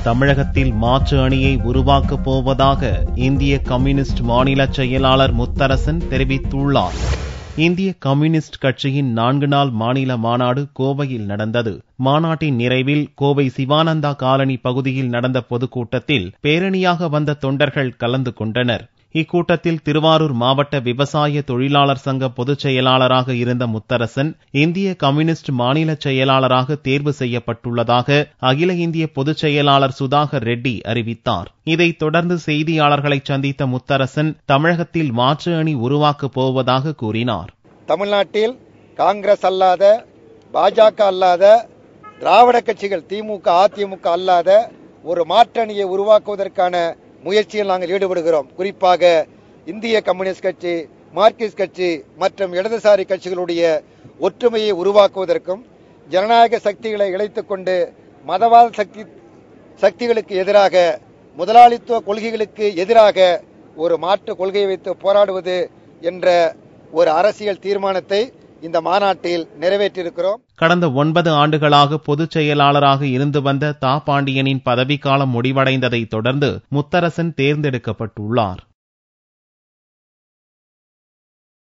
தமிழகத்தில் மாற்று அணியை உருவாக்கப் போவதாக இந்திய கம்யூனிஸ்ட் மாநில செயலாளர் முத்தரசன் தெரிவித்துள்ளார். இந்திய கம்யூனிஸ்ட் கட்சியின் 4 நாள் மாநில மாநாடு கோவையில் நடந்தது. மாநாட்டின் நிறைவில் கோவை சிவானந்தா காலனி பகுதியில் நடந்த பொதுக்கூட்டத்தில் பேரணியாக வந்த தொண்டர்கள் கலந்து கொண்டனர். இக்கூட்டத்தில் திருவாரூர் மாவட்ட விவசாய தொழிலாளர் சங்க பொதுச் செயலாளராக இருந்த முத்தரசன் இந்திய கம்யூனிஸ்ட் மாநில செயலாளராக தேர்வு செய்யப்பட்டுள்ளதாக அகில இந்திய பொதுச் செயலாளர் சுதாகர் ரெட்டி அறிவித்தார். இதைத் தொடர்ந்து செய்தியாளர்களை சந்தித்த முத்தரசன் தமிழகத்தில் மாற்று அணி உருவாக்கப் போவதாக கூறினார். தமிழ்நாட்டில் காங்கிரஸ் அல்லாத, பாஜக அல்லாத, திராவிட கட்சிகள் திமுக, அதிமுக அல்லாத ஒரு மாற்று அணியை உருவாக்குவதற்கான முயற்சியில் நாங்கள் ஈடுபடுகிறோம். குறிப்பாக இந்திய கம்யூனிஸ்ட் கட்சி, மார்க்சிஸ்ட் கட்சி மற்றும் இடதுசாரி கட்சிகளுடைய ஒற்றுமையை உருவாக்குவதற்கும், ஜனநாயக சக்திகளை இணைத்துக் கொண்டு மதவாத சக்திகளுக்கு எதிராக, முதலாளித்துவ கொள்கைகளுக்கு எதிராக ஒரு மாற்று கொள்கையை வைத்து போராடுவது என்ற ஒரு அரசியல் தீர்மானத்தை இந்த மாநாட்டில் நிறைவேற்றியிருக்கிறோம். கடந்த 9 ஆண்டுகளாக பொதுச் செயலாளராக இருந்து வந்த தா பாண்டியனின் பதவிக்காலம் முடிவடைந்ததை தொடர்ந்து முத்தரசன் தேர்ந்தெடுக்கப்பட்டுள்ளார்.